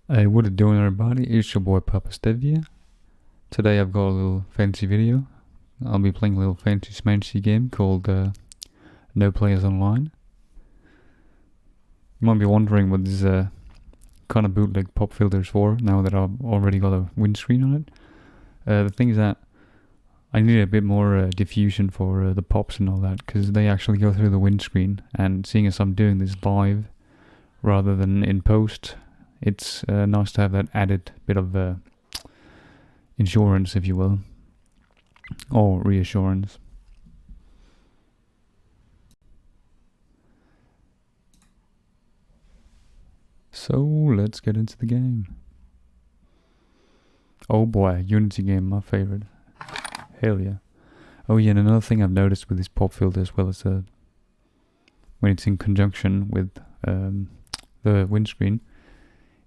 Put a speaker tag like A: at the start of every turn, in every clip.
A: Hey, what it doing, everybody? It's your boy Papa Stev here. Today I've got a little fancy video. I'll be playing a little fancy smanchy game called NoPlayersOnline. You might be wondering what this kind of bootleg pop filter is for, now that I've already got a windscreen on it. The thing is that I need a bit more diffusion for the pops and all that, because they actually go through the windscreen, and seeing as I'm doing this live rather than in post, it's nice to have that added bit of insurance, if you will, or reassurance. So let's get into the game. Oh boy, Unity game, my favorite. Hell yeah. Oh yeah, and another thing I've noticed with this pop filter as well is when it's in conjunction with the windscreen,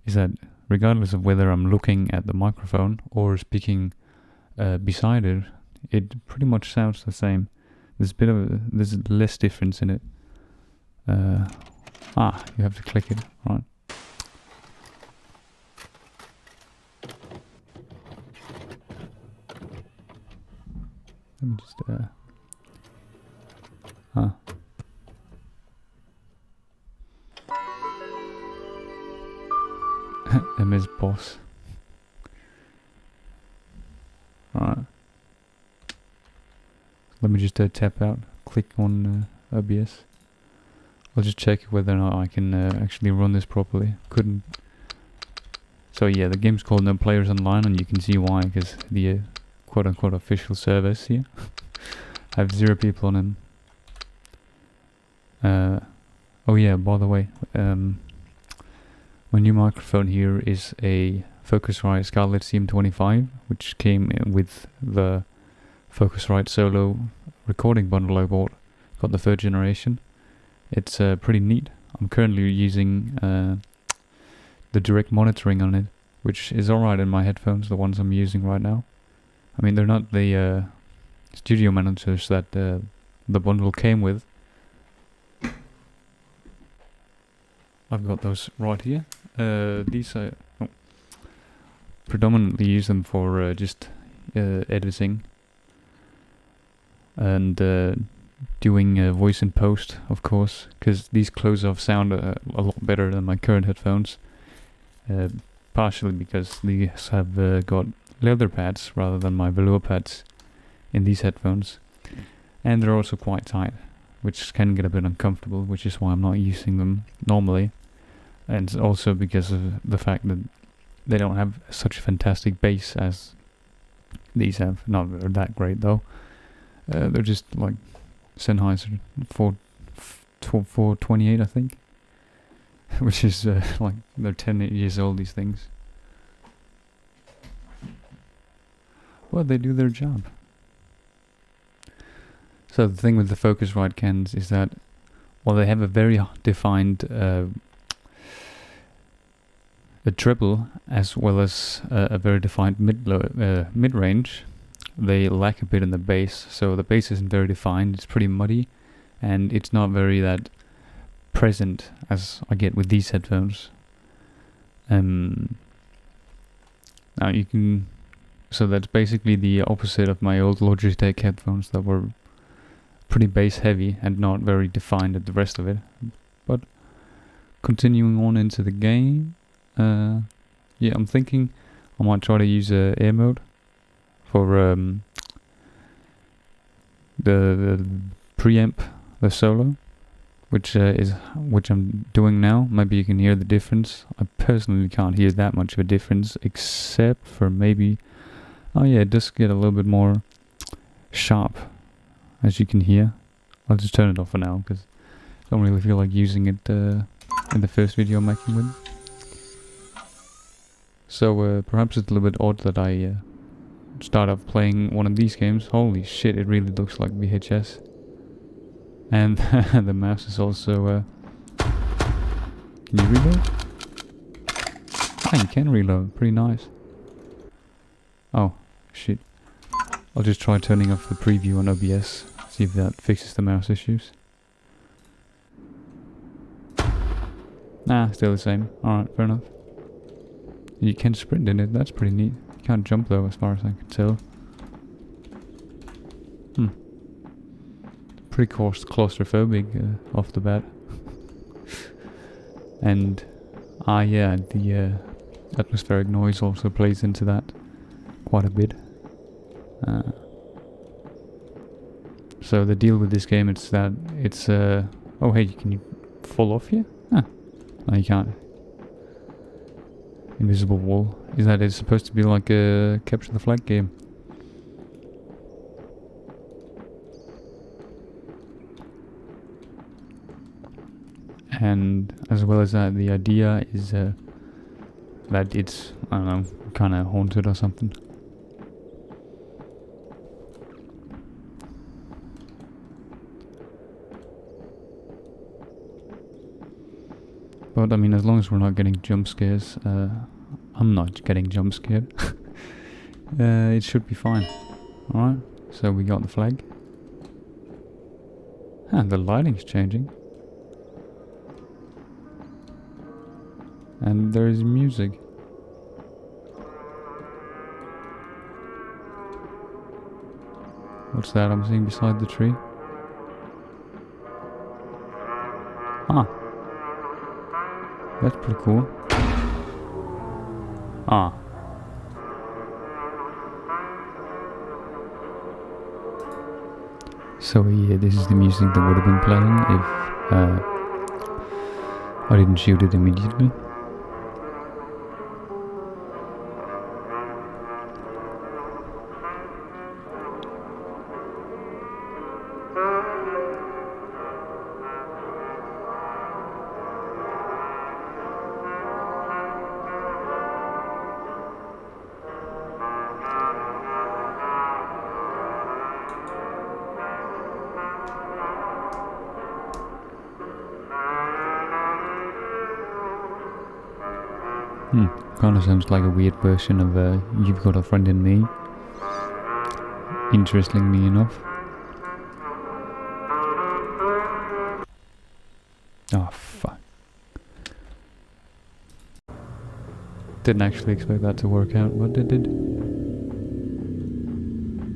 A: is that regardless of whether I'm looking at the microphone or speaking beside it, it pretty much sounds the same. There's less difference in it. You have to click it, right? Let me just MS Boss. Alright. Let me just tap out, click on OBS. I'll just check whether or not I can actually run this properly. Couldn't. So yeah, the game's called NoPlayersOnline, and you can see why, because the quote-unquote official servers here have 0 people on them. Oh yeah, by the way, my new microphone here is a Focusrite Scarlett CM25, which came with the Focusrite Solo recording bundle I bought. Got the 3rd generation. It's pretty neat. I'm currently using the direct monitoring on it, which is alright in my headphones, the ones I'm using right now. I mean, they're not the studio monitors that the bundle came with. I've got those right here. These I predominantly use them for just editing and doing voice in post, of course, because these close-off sound a lot better than my current headphones. Partially because these have got leather pads rather than my velour pads in these headphones, and they're also quite tight, which can get a bit uncomfortable, which is why I'm not using them normally. And also because of the fact that they don't have such a fantastic bass as these have. Not that great though. They're just like Sennheiser 428, I think, which is like they're 10 years old, these things. Well, they do their job. So the thing with the Focusrite cans is that, well, they have a very defined a treble as well as a very defined mid-range. They lack a bit in the bass, so the bass isn't very defined. It's pretty muddy, and it's not very that present as I get with these headphones. Now you can. So that's basically the opposite of my old Logitech headphones that were pretty bass heavy and not very defined at the rest of it. But continuing on into the game, yeah, I'm thinking I might try to use air mode for the preamp, the solo, which I'm doing now. Maybe you can hear the difference. I personally can't hear that much of a difference, except for maybe. Oh yeah, it does get a little bit more sharp, as you can hear. I'll just turn it off for now, because I don't really feel like using it in the first video I'm making with. So perhaps it's a little bit odd that I start off playing one of these games. Holy shit, it really looks like VHS. And the mouse is also... Can you reload? Ah, you can reload. Pretty nice. Oh, shit. I'll just try turning off the preview on OBS. See if that fixes the mouse issues. Nah, still the same. Alright, fair enough. You can sprint in it, that's pretty neat. You can't jump though, as far as I can tell. Pretty claustrophobic off the bat. And yeah, the atmospheric noise also plays into that quite a bit. So the deal with this game is that it's oh hey, can you fall off here? No, you can't. Invisible wall. Is that it's supposed to be like a capture the flag game? And as well as that, the idea is that it's, I don't know, kind of haunted or something. But I mean, as long as we're not getting jump scares, I'm not getting jump scared. It should be fine. Alright, so we got the flag. And the lighting's changing. And there is music. What's that I'm seeing beside the tree? Ah. That's pretty cool. Ah. So yeah, this is the music that would have been playing if I didn't shoot it immediately. Kinda sounds like a weird version of You've Got a Friend in Me. Interestingly enough. Oh fuck. Didn't actually expect that to work out, but it did.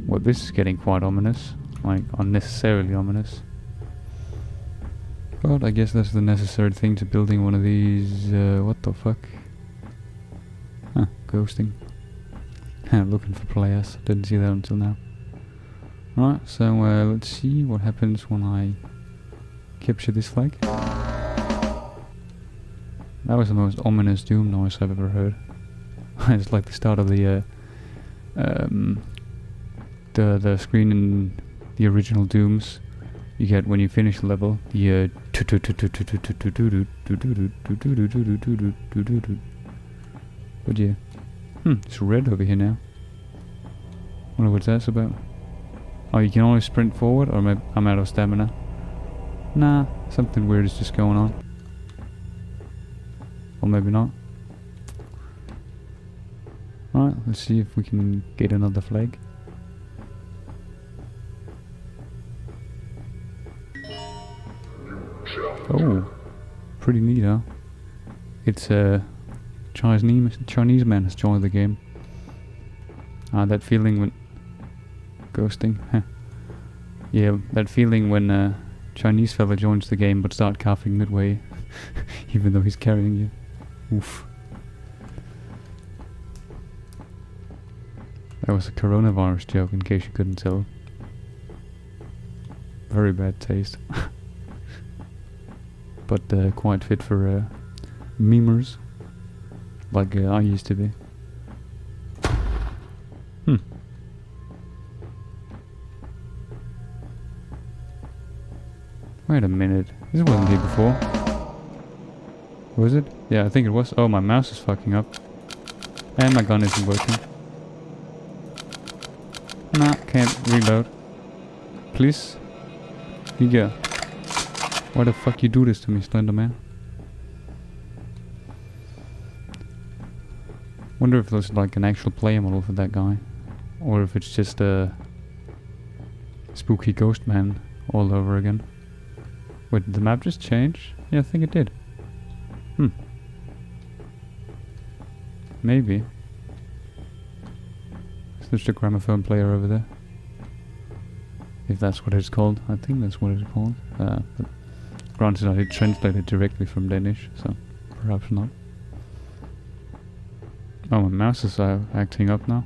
A: Well, this is getting quite ominous. Like, unnecessarily ominous. But I guess that's the necessary thing to building one of these, what the fuck? Huh, ghosting. Looking for players, didn't see that until now. Alright, so let's see what happens when I capture this flag. That was the most ominous doom noise I've ever heard. It's like the start of the screen in the original Dooms you get when you finish the level. The but yeah. It's red over here now. Wonder what that's about. Oh, you can only sprint forward, or maybe I'm out of stamina. Nah, something weird is just going on. Or maybe not. Alright, let's see if we can get another flag. Oh, pretty neat, huh? It's a Chinese man has joined the game. That feeling when ghosting. Yeah, that feeling when a Chinese fella joins the game but start coughing midway, even though he's carrying you. Oof. That was a coronavirus joke, in case you couldn't tell. Very bad taste. But quite fit for memers, like I used to be. Wait a minute, this wasn't here before. Was it? Yeah, I think it was. Oh, my mouse is fucking up. And my gun isn't working. Nah, can't reload. Please? Here you go. Why the fuck you do this to me, Slender Man? Wonder if there's like an actual player model for that guy. Or if it's just a spooky ghost man all over again. Wait, did the map just change? Yeah, I think it did. Maybe. There's a gramophone player over there. If that's what it's called. I think that's what it's called. But granted, I did translate it directly from Danish, so perhaps not. Oh, my mouse is acting up now.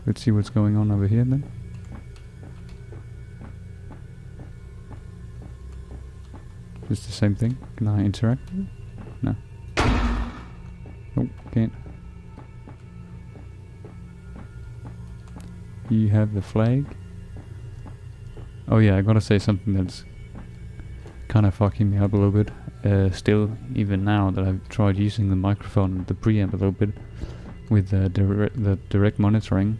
A: Let's see what's going on over here then. Is this the same thing? Can I interact with it? No. Nope, can't. You have the flag. Oh yeah, I gotta say something that's kind of fucking me up a little bit. Still, even now that I've tried using the microphone and the preamp a little bit with the direct monitoring,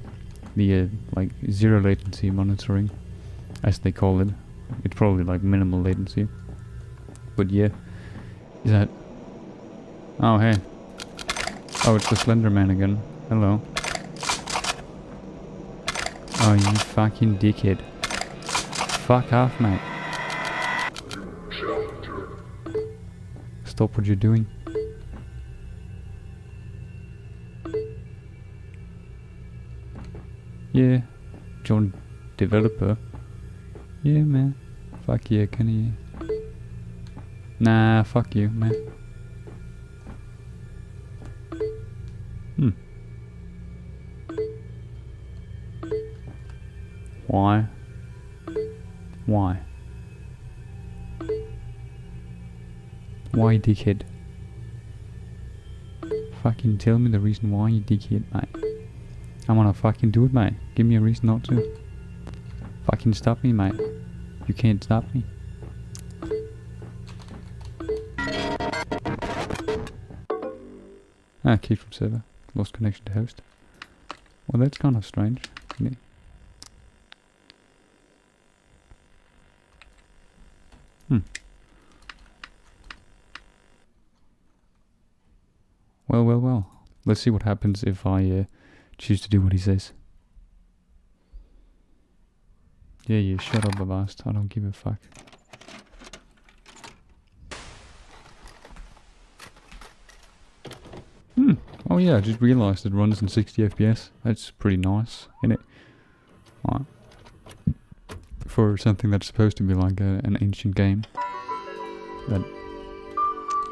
A: the like zero latency monitoring, as they call it. It's probably like minimal latency. But yeah, is that? Oh hey. Oh, it's the Slender Man again. Hello. Oh, you fucking dickhead. Fuck off, mate. Stop what you're doing. Yeah. John developer. Yeah, man. Fuck yeah, can you? Nah, fuck you, man. Why? Why? Why, dickhead? Fucking tell me the reason why, you dickhead, mate. I wanna fucking do it, mate. Give me a reason not to. Fucking stop me, mate. You can't stop me. Ah, key from server. Lost connection to host. Well, that's kind of strange, isn't it? Well. Let's see what happens if I choose to do what he says. Yeah, you shut up, Avast. I don't give a fuck. Oh yeah, I just realized it runs in 60 FPS. That's pretty nice, isn't it? Alright. For something that's supposed to be like an ancient game. That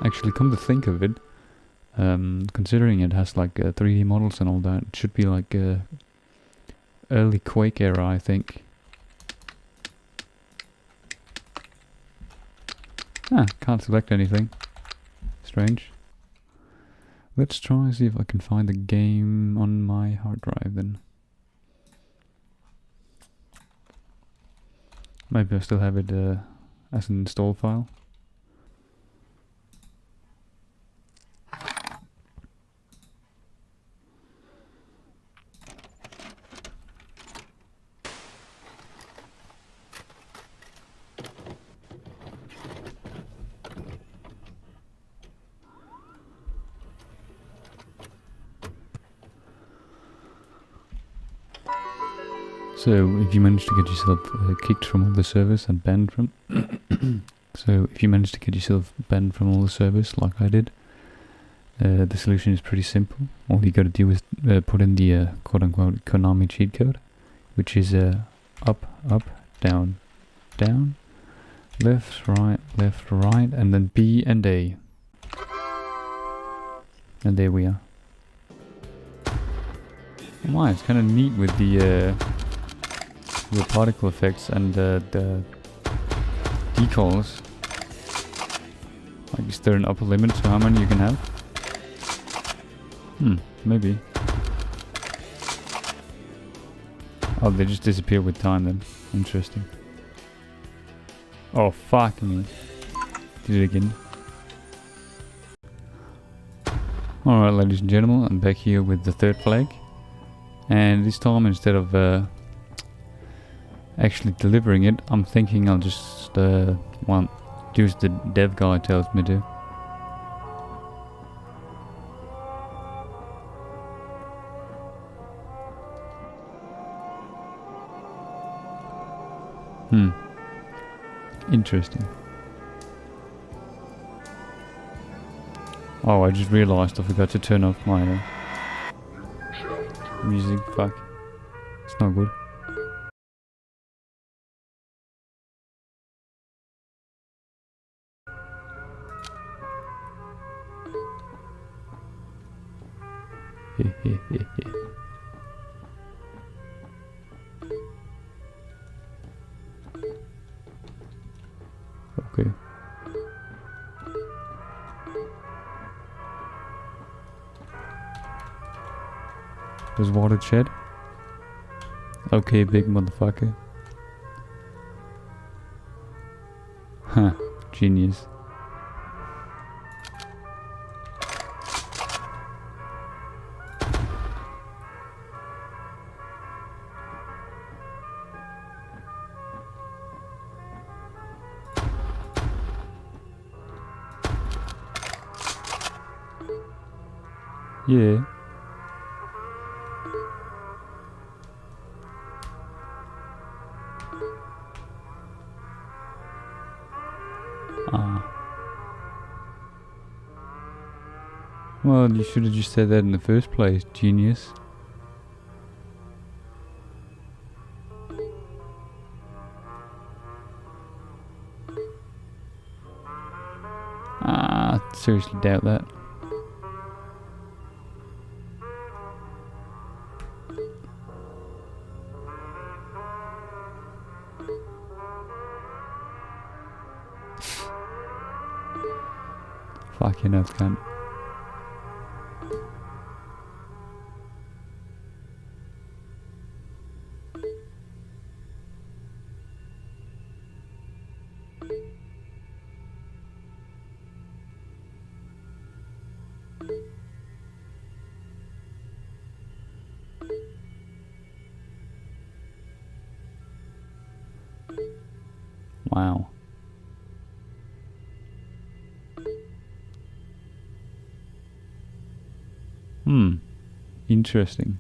A: actually, come to think of it, considering it has like 3D models and all that, it should be like early Quake era, I think. Ah, can't select anything. Strange. Let's try and see if I can find the game on my hard drive then. Maybe I still have it as an install file. So if you manage to get yourself kicked from all the servers and banned from all the servers like I did, the solution is pretty simple. All you gotta do is put in the quote-unquote Konami cheat code, which is up, down, down, left, right, and then B and A. And there we are. Wow, it's kind of neat with the particle effects and the decals. Like, is there an upper limit to how many you can have? Maybe. Oh, they just disappear with time then. Interesting. Oh, fuck me. Did it again. Alright, ladies and gentlemen, I'm back here with the third flag. And this time, instead of actually delivering it, I'm thinking I'll just do as the dev guy tells me to. Interesting. Oh, I just realized I forgot to turn off my music. Fuck. It's not good. Okay. There's water shed. Okay, big motherfucker. Huh, genius. Yeah. Well, you should have just said that in the first place, genius. Seriously doubt that. Fucking hell, cunt. Wow. Interesting.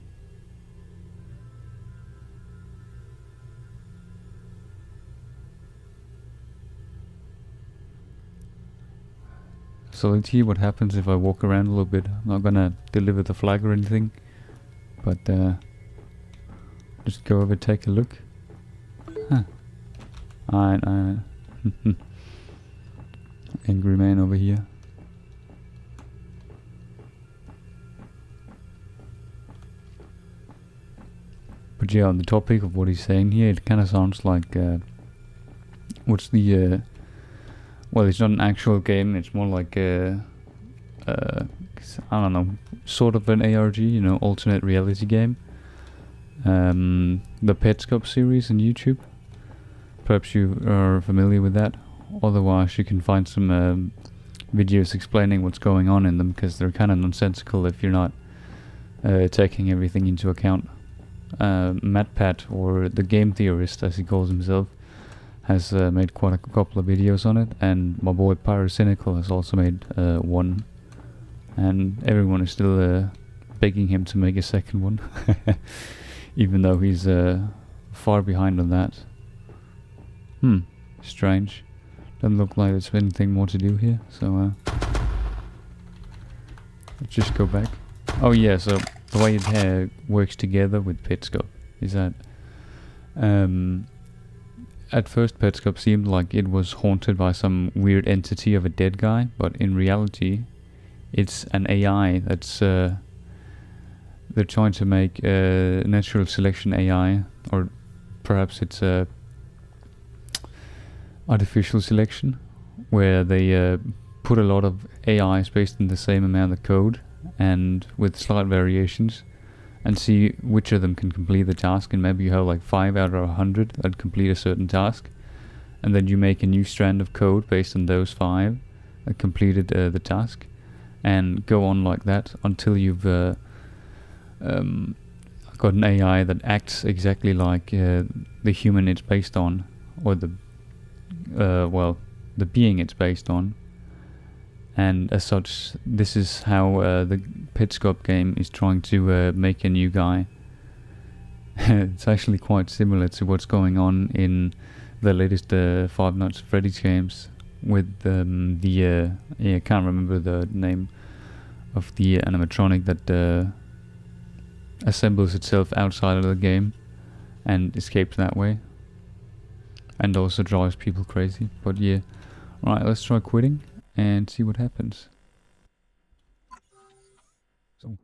A: So let's see what happens if I walk around a little bit. I'm not gonna deliver the flag or anything, but just go over, take a look. Huh. Angry man over here. But yeah, on the topic of what he's saying here, it kind of sounds like what's the well, it's not an actual game, it's more like a I don't know, sort of an ARG, you know, alternate reality game. The TEDTALK series on YouTube. Perhaps you are familiar with that. Otherwise, you can find some videos explaining what's going on in them, because they're kind of nonsensical if you're not taking everything into account. MatPat, or the game theorist as he calls himself, has made quite a couple of videos on it, and my boy Pyrocynical has also made one, and everyone is still begging him to make a second one, even though he's far behind on that. Strange. Doesn't look like there's anything more to do here, so let's just go back. Oh yeah, so the way it works together with TEDTALK is that at first TEDTALK seemed like it was haunted by some weird entity of a dead guy, but in reality it's an AI that's they're trying to make a natural selection AI, or perhaps it's a artificial selection, where they put a lot of AIs based in the same amount of code and with slight variations, and see which of them can complete the task. And maybe you have like 5 out of 100 that complete a certain task, and then you make a new strand of code based on those 5 that completed the task, and go on like that until you've got an AI that acts exactly like the human it's based on, or the being it's based on. And as such, this is how the TEDTALK game is trying to make a new guy. It's actually quite similar to what's going on in the latest Five Nights at Freddy's games with I can't remember the name, of the animatronic that assembles itself outside of the game and escapes that way, and also drives people crazy. But yeah, alright, let's try quitting and see what happens. So,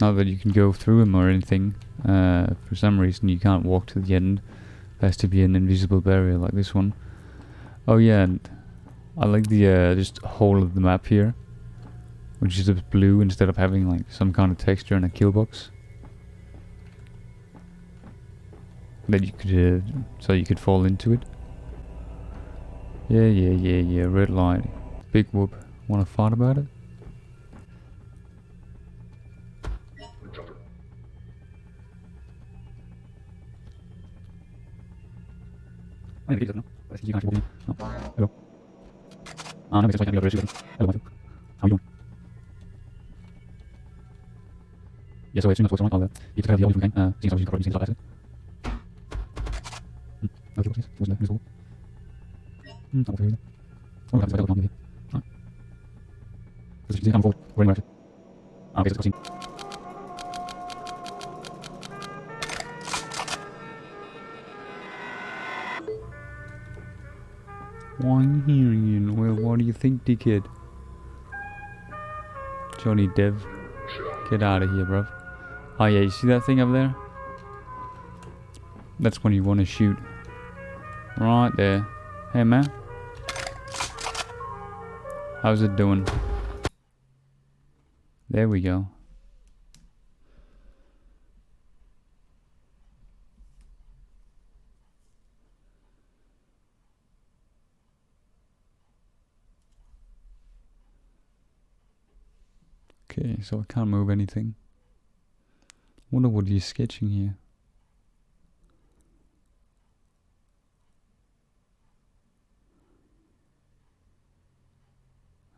A: not that you can go through him or anything. For some reason you can't walk to the end. There has to be an invisible barrier like this one. Oh yeah, and I like the just whole of the map here, which is just blue instead of having like some kind of texture in a kill box. That you could, so you could fall into it. Yeah, red light. Big whoop. Wanna fight about it? Hello. Hello, Michael. How are you doing? Yeah, so as soon as what's on, you can tell the audio from the game, seeing as how you can cover it, okay, what's this? What's that? Over here. Oh, that's what I here. Alright. This is the forward, we're anywhere. Okay, so it's cutscene. Why are you hearing you? Well, what do you think, dickhead? Johnny Dev. Get out of here, bruv. Oh yeah, you see that thing over there? That's when you want to shoot. Right there. Hey man. How's it doing? There we go. Okay, so I can't move anything. Wonder what he's sketching here.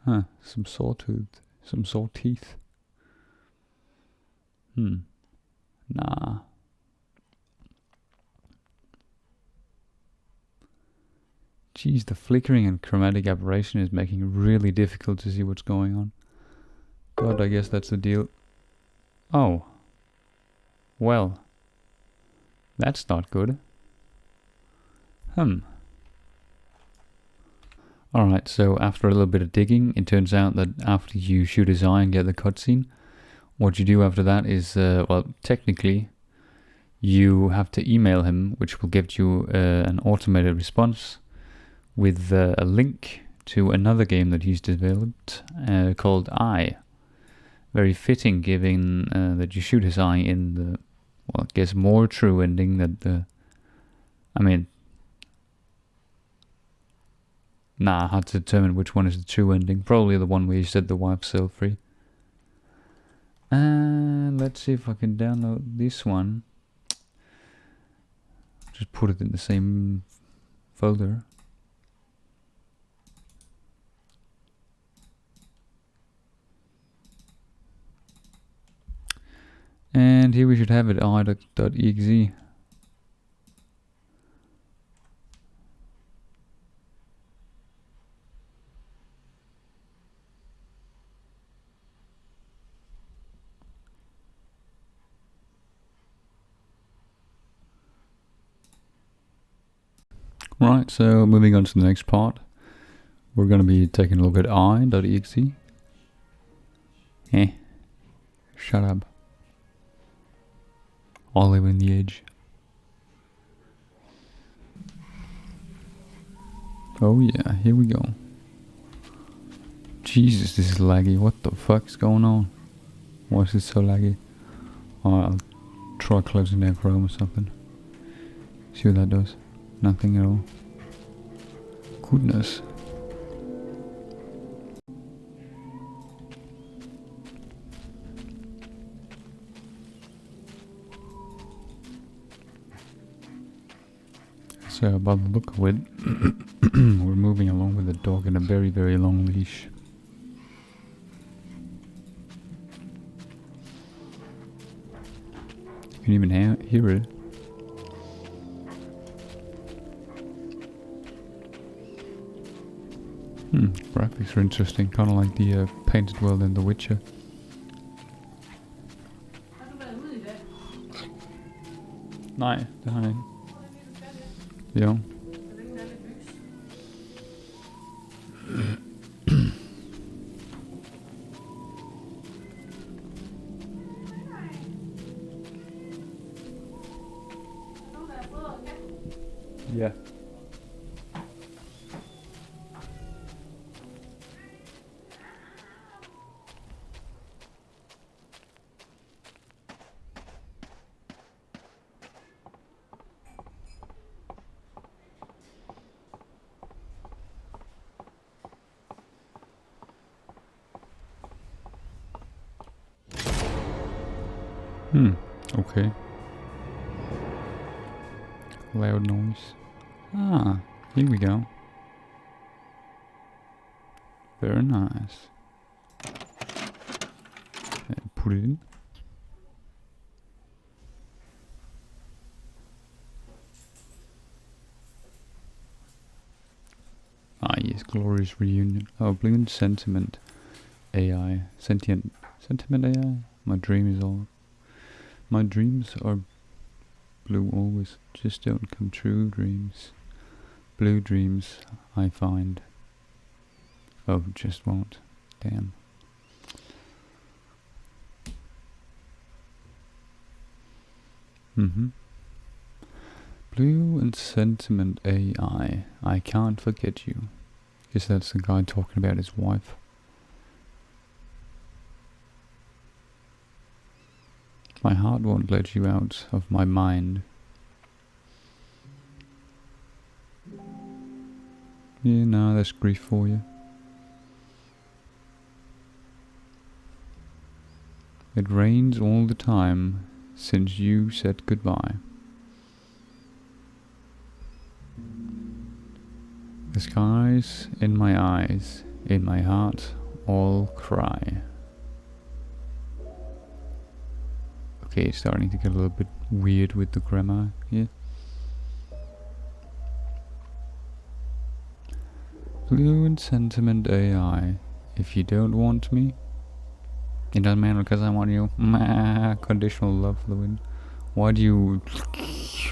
A: Huh, some sawtooth, some saw teeth. Nah. Geez, the flickering and chromatic aberration is making it really difficult to see what's going on. But I guess that's the deal. Oh. Well. That's not good. Alright, so after a little bit of digging, it turns out that after you shoot his eye and get the cutscene, what you do after that is, well, technically, you have to email him, which will give you an automated response with a link to another game that he's developed called Eye. Very fitting, given that you shoot his eye in the, well, I guess more true ending that the, I mean, hard to determine which one is the true ending. Probably the one where you set the wife cell free. And let's see if I can download this one. Just put it in the same folder. And here we should have it, i.exe. Right, so moving on to the next part, we're going to be taking a look at i.exe. Shut up. Olive in the edge. Oh yeah, here we go. Jesus, this is laggy. What the fuck's going on? Why is it so laggy? I'll try closing down Chrome or something. See what that does. Nothing at all. Goodness. So by the look of it, we're moving along with the dog in a very, very long leash. You can even hear it. Graphics are interesting, kind of like the painted world in The Witcher. Nej, det har jeg ikke. Jo. Ja. Okay. Loud noise. Ah, here we go. Very nice. And put it in. Ah yes, glorious reunion. Oh, Blue Sentiment AI. Sentiment AI? My dreams are blue always. Just don't come true dreams. Blue dreams I find. Oh, just won't. Damn. Blue and Sentiment AI. I can't forget you. Guess that's the guy talking about his wife. My heart won't let you out of my mind. Yeah, no, that's grief for you. It rains all the time since you said goodbye. The skies in my eyes, in my heart, all cry. Okay, it's starting to get a little bit weird with the grammar here. Blue and Sentiment AI. If you don't want me, it doesn't matter because I want you. Conditional love for the win. Why do you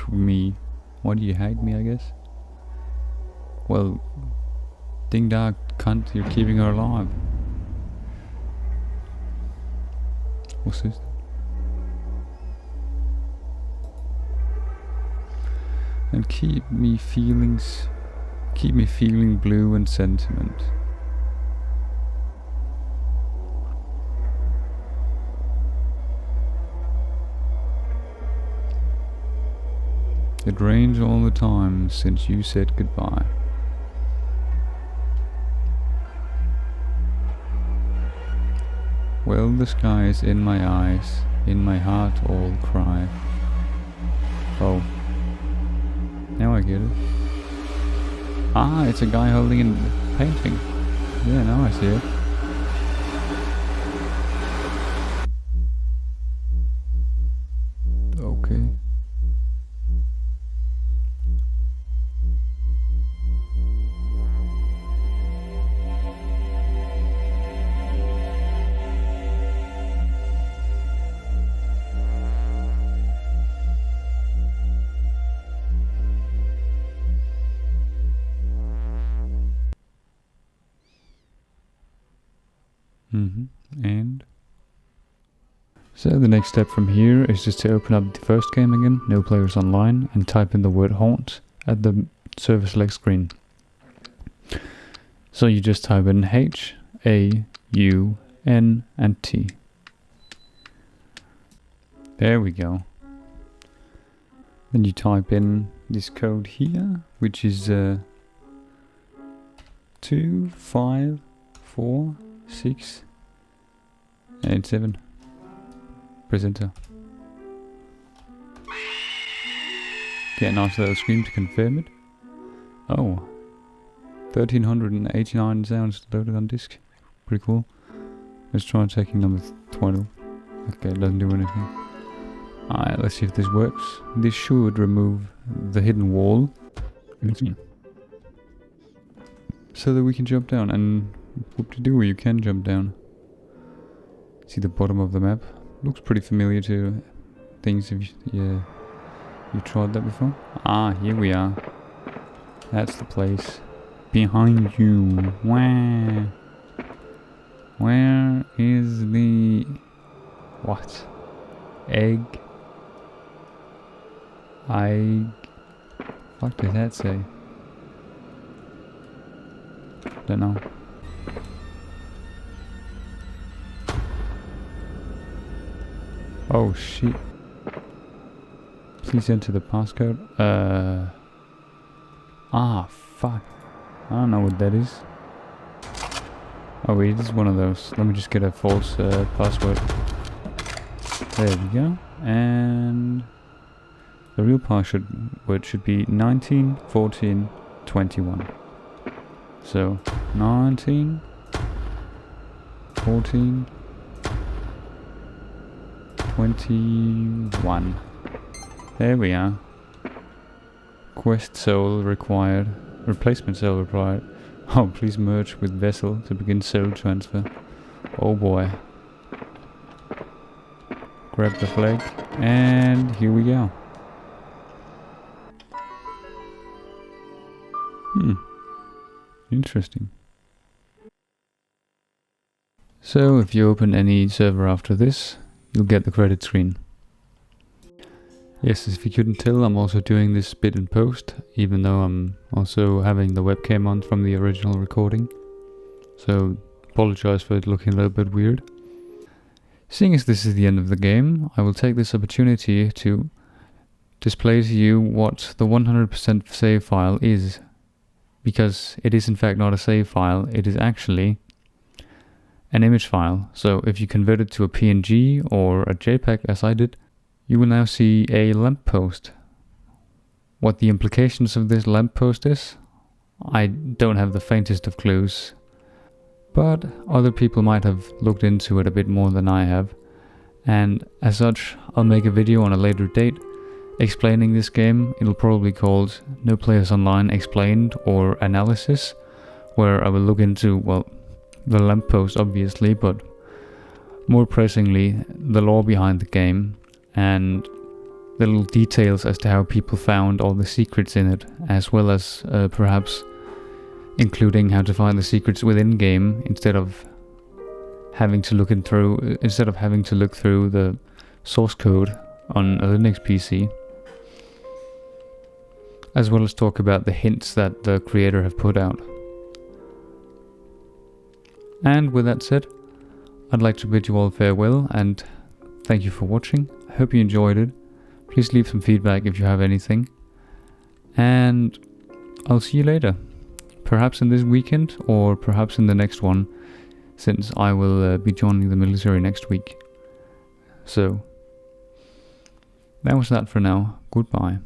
A: me? Why do you hate me, I guess? Well, ding dong cunt, you're keeping her alive. What's this? And keep me feeling blue and sentiment. It rains all the time since you said goodbye. Well, the skies in my eyes, in my heart all cry. Oh. Now I get it. Ah, it's a guy holding a painting. Yeah, now I see it. Okay. And so the next step from here is just to open up the first game again, NoPlayersOnline, and type in the word haunt at the server select screen. So you just type in H, A, U, N, and T. There we go. Then you type in this code here, which is 2, 5, 4, 6, and 7. Press enter. Get a nice little screen to confirm it. Oh. 1389 sounds loaded on disk. Pretty cool. Let's try taking number 20. Okay, it doesn't do anything. Alright, let's see if this works. This should remove the hidden wall. So that we can jump down, and whoop-de-doo, you can jump down. See the bottom of the map? Looks pretty familiar to things if you tried that before. Ah, here we are. That's the place. Behind you. Where is the... what? Egg? What does that say? Don't know. Oh shit. Please enter the passcode. Ah, fuck. I don't know what that is. Oh wait, this is one of those. Let me just get a false password. There we go. And the real password should be 19, 14, 21. So 19, 14, 21. There we are. Quest soul required. Replacement soul required. Oh, please merge with vessel to begin soul transfer. Oh boy. Grab the flag. And here we go. Interesting. So, if you open any server after this, you'll get the credit screen. Yes, if you couldn't tell, I'm also doing this bit in post, even though I'm also having the webcam on from the original recording. So, apologize for it looking a little bit weird. Seeing as this is the end of the game, I will take this opportunity to display to you what the 100% save file is. Because it is in fact not a save file, it is actually an image file. So if you convert it to a PNG or a JPEG as I did, you will now see a lamppost. What the implications of this lamppost is, I don't have the faintest of clues. But other people might have looked into it a bit more than I have. And as such, I'll make a video on a later date explaining this game. It'll probably be called NoPlayersOnline Explained or Analysis, where I will look into, well, the lamppost obviously, but more pressingly, the lore behind the game and the little details as to how people found all the secrets in it, as well as perhaps including how to find the secrets within game instead of having to look through the source code on a Linux PC. As well as talk about the hints that the creator have put out. And with that said, I'd like to bid you all farewell and thank you for watching. I hope you enjoyed it. Please leave some feedback if you have anything. And I'll see you later. Perhaps in this weekend or perhaps in the next one, since I will be joining the military next week. So, that was that for now. Goodbye.